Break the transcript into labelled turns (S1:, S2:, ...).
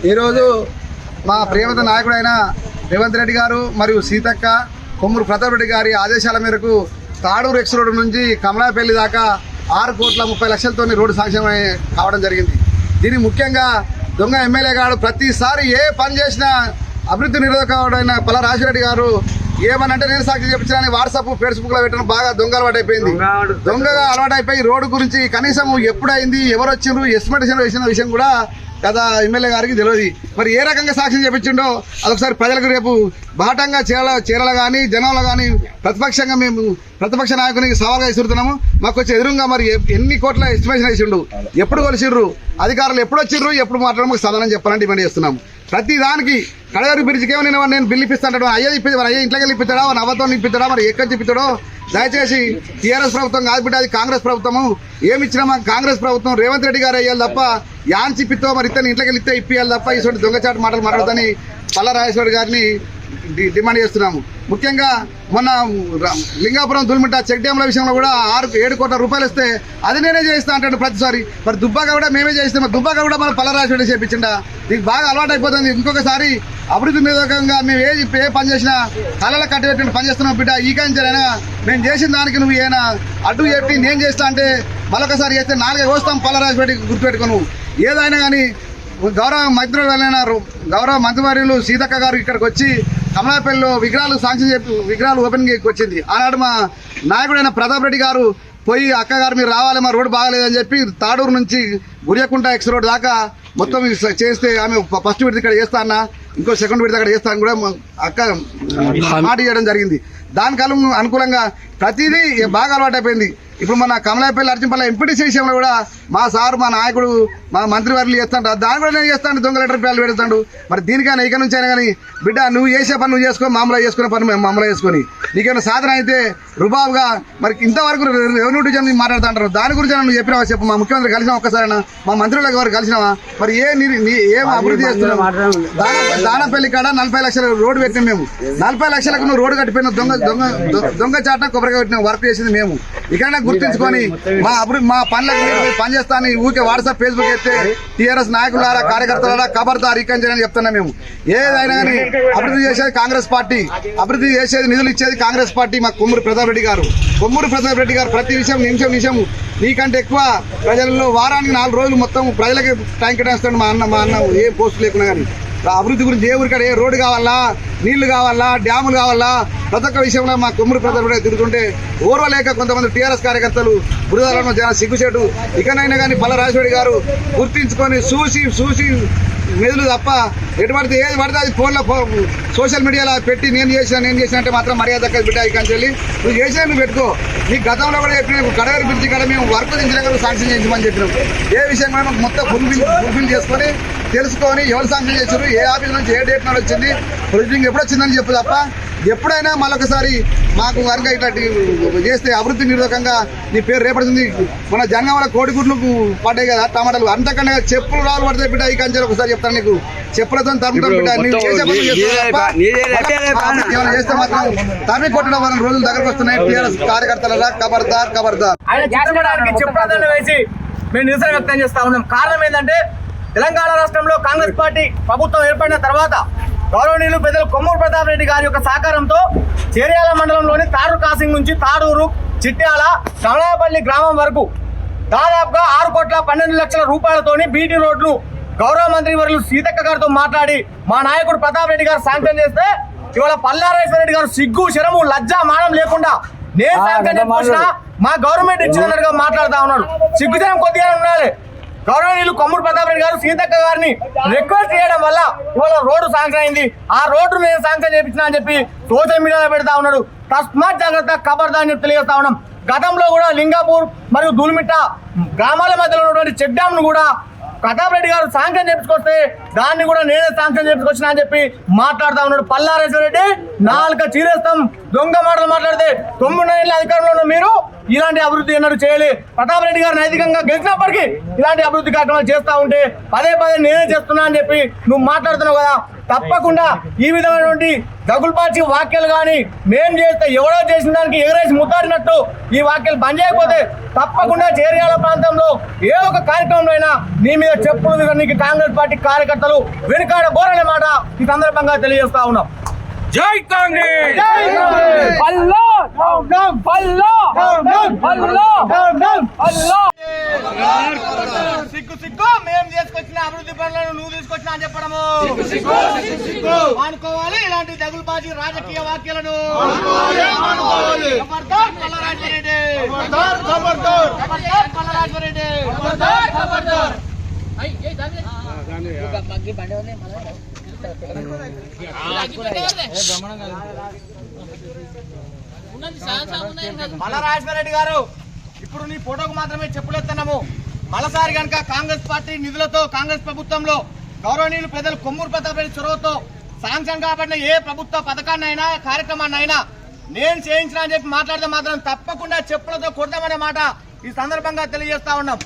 S1: ఈరోజు మా ప్రియమత నాయకుడైన రేవంత్ రెడ్డి గారు మరియు సీతక్క కొమ్మూరు ప్రతాప్ రెడ్డి గారి ఆదేశాల మేరకు తాడూరు ఎక్స్ రోడ్డు నుంచి కమలాపల్లి దాకా 6,30,00,000తో రోడ్డు శాంక్షన్ కావడం జరిగింది. దీని ముఖ్యంగా దొంగ ఎమ్మెల్యే గారు ప్రతిసారి ఏ పని చేసినా అభివృద్ధి నిరోధకుడైన పల్లా రాజశేఖర గారు ఏమనంటే నేను సాక్షి చెప్పించడానికి వాట్సాప్ ఫేస్బుక్ లో పెట్టడం బాగా దొంగ అలవాటు అయిపోయింది. దొంగగా అలవాటు అయిపోయి రోడ్డు గురించి కనీసం ఎప్పుడైంది ఎవరు వచ్చిండ్రు ఎస్టిమేషన్ వేసిన విషయం కూడా గత ఎమ్మెల్యే గారికి తెలియదు. మరి ఏ రకంగా సాక్ష్యం చెప్పించిండో అదొకసారి ప్రజలకు రేపు బాటంగా చీరలు కానీ జనంలో కానీ ప్రతిపక్షంగా మేము ప్రతిపక్ష నాయకునికి సవాల్గా ఇస్తున్నాము. మాకు వచ్చి ఎదురుగా మరి ఎన్ని కోట్ల ఎస్టిమేషన్ వేసిండు, ఎప్పుడు కొలిసిండ్రు, అధికారులు ఎప్పుడు వచ్చిండ్రు, ఎప్పుడు మాట్లాడడం మాకు సమాధానం చెప్పాలని డిమాండ్ చేస్తున్నాము. ప్రతి దానికి కడగారి బ్రిడ్జికి ఏమో నేను బిల్లు ఇప్పిస్తాను అయ్యే ఇప్పించి మరి అయ్యే ఇంట్లోకి ఇప్పిస్తాడా మరి నవ్వతో ఇప్పిస్తాడా మరి ఎక్కడి ఇప్పిస్తాడో దయచేసి టీఆర్ఎస్ ప్రభుత్వం కాదు బిడ్డ, అది కాంగ్రెస్ ప్రభుత్వము. ఏమి ఇచ్చినా మాకు కాంగ్రెస్ ప్రభుత్వం రేవంత్ రెడ్డి గారు అయ్యాలి తప్ప యాంచి ఇప్పితో మరి ఇతను ఇంట్లోకి ఇస్తే ఇప్పియాలి తప్ప ఇటువంటి దొంగచాటు మాటలు మాట్లాడదని పల్లా రాజేశ్వరి గారిని డిమాండ్ చేస్తున్నాము. ముఖ్యంగా మొన్న లింగాపురం దుల్మిట్ట చెక్ డ్యాంల విషయంలో కూడా 6-7 కోట్ల రూపాయలు ఇస్తే అది నేనే చేయిస్తా అంటాడు ప్రతిసారి. మరి దుబ్బాక కూడా మేమే చేయిస్తాం, దుబ్బాక కూడా మన పల్లా రాజేశ్వరి చేయించిండా. నీకు బాగా అలవాటు అయిపోతుంది. ఇంకొకసారి అభివృద్ధి నిరోధకంగా మేము ఏ పని చేసినా కళల కట్టబెట్టి పని చేస్తున్నాం బిడ్డ. ఈ కాంచైనా మేము చేసిన దానికి నువ్వు ఏమైనా అడ్డు చెప్పి నేను చేస్తా అంటే మరొకసారి చేస్తే 4 వస్తాం పల్లా రాజేశ్వరి గుర్తుపెట్టుకోను. ఏదైనా కానీ గౌరవ మంత్రివర్యులు సీతక్క గారు ఇక్కడికి వచ్చి కమలాపల్లిలో విగ్రహాలు శాంక్షన్ చెప్పి విగ్రహాలు ఓపెనింగ్ వచ్చింది. ఆనాడు మా నాయకుడైన ప్రతాప్ రెడ్డి గారు పోయి అక్క గారు మీరు రావాలి మా రోడ్డు బాగాలేదని చెప్పి తాడూరు నుంచి గురియకుంట ఎక్స్ రోడ్ దాకా మొత్తం చేస్తే ఆమె ఫస్ట్ విడత ఇక్కడ చేస్తా అన్న ఇంకో సెకండ్ విడత అక్కడ చేస్తా అని కూడా అక్క మాట చేయడం జరిగింది. దానికి అనుకూలంగా ప్రతిదీ బాగా అలవాటు అయిపోయింది. ఇప్పుడు మన కమలాపల్లి అర్జున్పల్లి ఎంపీటీసీ విషయంలో కూడా మా సార్ మా నాయకుడు మా మంత్రివర్యులు చేస్తాడు, దాన్ని కూడా నేను చేస్తాను, దొంగ లెటర్ పేర్లు పెడతాడు. మరి దీనికైనా ఇక నుంచి అయినా కానీ బిడ్డ నువ్వు చేసే పని నువ్వు చేసుకో, మామూలుగా చేసుకునే పని మేము మామూలుగా చేసుకొని నీకేమైనా సాధన అయితే రుబాబుగా మరి ఇంతవరకు రెవెన్యూ డివిజన్ మాట్లాడుతుంటారు. దాని గురించి నువ్వు చెప్పినావా చెప్పు. మా ముఖ్యమంత్రి కలిసినా ఒక్కసారైనా, మా మంత్రులకు ఎవరు కలిసినావా? మరి ఏం అభివృద్ధి చేస్తున్నావు? దానపల్లి కాడ 40 లక్షల రోడ్డు పెట్టినాం మేము. 40 లక్షలకు నువ్వు రోడ్డు కట్టిపోయిన దొంగ చాట కొబ్బరిగా పెట్టిన వర్క్ చేసింది మేము. ఇకైనా గుర్తించుకొని మా పనులకు పనిచేస్తాను ఊరికే వాట్సాప్ ఫేస్బుక్ ఎత్తే టీఆర్ఎస్ నాయకులారా కార్యకర్తలారా ఖబర్దార్ ఇక్కని చెప్తున్నాం మేము. ఏదైనా కానీ అభివృద్ధి చేసేది కాంగ్రెస్ పార్టీ, అభివృద్ధి చేసేది నిధులు ఇచ్చేది కాంగ్రెస్ పార్టీ. మా కొమ్మూరు ప్రతాప్ రెడ్డి గారు ప్రతి నిమిషం నీకంటే ఎక్కువ ప్రజల్లో వారానికి 4 రోజులు మొత్తం ప్రజలకి టైం కేటాయిస్తాడు మా అన్న ఏ పోస్టు లేకున్నా కానీ. అభివృద్ధి గురించి ఏ ఊరికాడ ఏ రోడ్డు కావాలా, నీళ్లు కావాలా, డ్యాములు కావాలా, ప్రతి ఒక్క విషయంలో మా కొమ్మూరు ప్రతాప్ రెడ్డి తిరుగుతుంటే ఓర్వలేక కొంతమంది టీఆర్ఎస్ కార్యకర్తలు బురదలను జన సిగ్గుచేటు. ఇకనైనా కానీ పల్లా రాజశేఖర గారు గుర్తించుకొని చూసి మెదులు తప్ప ఎటువంటి ఏది పడితే అది ఫోన్లో సోషల్ మీడియాలో పెట్టి నేను చేసిన అంటే మాత్రం మర్యాద దక్కదు బిడ్డ. ఇక చెల్లి నువ్వు చేసినా నువ్వు పెట్టుకో. నీకు గతంలో కూడా చెప్పిన కడగారి బ్రిడ్జి కాడ మేము వర్క్ దించిన శాంక్షన్ చేయించమని చెప్పినాం. ఏ విషయం కూడా మొత్తం ఫుల్ఫిల్ చేసుకొని తెలుసుకొని ఎవరు శాంక్షన్ చేశారు, ఏ ఆఫీస్ నుంచి ఏ డేట్ నాడు వచ్చింది, ప్రొసీడింగ్ ఎప్పుడు వచ్చిందని చెప్పు తప్ప ఎప్పుడైనా మళ్ళొకసారి మాకు కనుక ఇట్లాంటి చేస్తే అభివృద్ధి నిరోధకంగా నీ పేరు రేపడుతుంది. మన జంగంలో కోడిగుడ్లు పడ్డాయి కదా టమాటాలు, అంతకన్నా చెప్పులు రాళ్ళు పడతాయి బిడ్డ. ఈ కంచెలు ఒకసారి చెప్తాను నీకు, చెప్పులతో తరుగుతాం బిడ్డ. ఏమైనా చేస్తే మాత్రం తమి కొట్టడం వల్ల రోజులు దగ్గరకు వస్తున్నాయి. టీఆర్ఎస్ కార్యకర్తల ఖబర్దార్
S2: వేసి మేము నిరసన వ్యక్తం చేస్తా ఉన్నాం. కారణం ఏంటంటే తెలంగాణ రాష్ట్రంలో కాంగ్రెస్ పార్టీ ప్రభుత్వం ఏర్పడిన తర్వాత గౌరవనీయులు పెద్దలు కొమ్మూరు ప్రతాప్ రెడ్డి గారి యొక్క సహకారంతో చేర్యాల మండలంలోని తాడూరు క్రాసింగ్ నుంచి తాడూరు, చిట్యాల, కమలాపల్లి గ్రామం వరకు దాదాపుగా 6,12,00,000 రూపాయలతోని బీటీ రోడ్లు గౌరవ మంత్రి వర్యులు సీతక్క గారితో మాట్లాడి మా నాయకుడు ప్రతాప్ రెడ్డి గారు శాంక్షన్ చేస్తే ఇవాళ పల్లా రాజేశ్వర రెడ్డి గారు సిగ్గు, శరము, లజ్జ, మానం లేకుండా నేను శాంక్షన్ చేసినా మా గవర్నమెంట్ ఇచ్చినట్టుగా మాట్లాడుతా ఉన్నాడు. సిగ్గుజనం కొద్దిగా ఉండాలి. గౌరవనీయులు కొమ్మూరు ప్రతాప్ రెడ్డి గారు సీతక్క గారిని రిక్వెస్ట్ చేయడం వల్ల ఇవాళ రోడ్డు శాంక్షన్ అయింది. ఆ రోడ్డు నేను శాంక్షన్ చేయించిన అని చెప్పి సోషల్ మీడియాలో పెడతా ఉన్నాడు. తస్మాత్ జాగ్రత్త ఖబర్దార్ అని తెలియజేస్తా ఉన్నాం. గతంలో కూడా లింగాపూర్ మరియు దూల్మిట్ట గ్రామాల మధ్యలో ఉన్నటువంటి చెక్ డ్యామ్ ను కూడా ప్రతాప్ రెడ్డి గారు శాంక్షన్ చేయించుకొస్తే దాన్ని కూడా నేనే శాంక్షన్ చేయించుకొచ్చిన అని చెప్పి మాట్లాడుతా ఉన్నాడు. పల్లా రాజేశ్వర రెడ్డి 4 చీరేస్తాం దొంగ మాటలు మాట్లాడితే 9 ఏళ్ళ అధికారంలో ఉన్న మీరు ఇలాంటి అభివృద్ధి ఎన్నడూ చేయలే. ప్రతాప్ రెడ్డి గారు నైతికంగా గెలిచినప్పటికీ ఇలాంటి అభివృద్ధి కార్యక్రమాలు చేస్తూ ఉంటే పదే నేనే చేస్తున్నా అని చెప్పి నువ్వు మాట్లాడుతున్నావు కదా. తప్పకుండా ఈ విధమైనటువంటి దగులుబాచి వాక్యాలు కానీ మేం చేస్తే ఎవడో చేసిన దానికి ఎగరేసి ముద్దాడినట్టు ఈ వాక్యాలు బంద్ చేయకపోతే తప్పకుండా చేర్యాల ప్రాంతంలో ఏ ఒక కార్యక్రమంలో అయినా నీ మీద చెప్పులు నీకు కాంగ్రెస్ పార్టీ కార్యకర్తలు వెనుకాడ బోరనే మాట ఈ సందర్భంగా తెలియజేస్తా ఉన్నాం.
S3: జై కాంగ్రెస్!
S2: అల్లా అల్లా అల్లా సిగ్గు సిగ్గు మేము చేసుకొచ్చిన అభివృద్ధి పనులను నువ్వు తీసుకొచ్చినా అని చెప్పడము అనుకోవాలి. ఇలాంటి దగులుబాజీ రాజకీయ వాక్యాలను ఖబర్దార్ పల్లరాజరెడ్డి, ఖబర్దార్ పల్లరాజరెడ్డి. మల్లరాజరెడ్డి గారు ఇప్పుడు నీ ఫోటోకు మాత్రమే చెప్పులేస్తున్నాము. మరోసారి కనుక కాంగ్రెస్ పార్టీ నిధులతో కాంగ్రెస్ ప్రభుత్వంలో గౌరవనీయులు పెద్దలు కొమ్మూరు ప్రతాప్ రెడ్డి చొరవతో శాంక్షన్ కాబడిన ఏ ప్రభుత్వ పథకాన్ని అయినా కార్యక్రమాన్ని అయినా నేను చేయించిన అని చెప్పి మాట్లాడితే మాత్రం తప్పకుండా చెప్పులతో కొడతామనే మాట ఈ సందర్భంగా తెలియజేస్తా ఉన్నాం.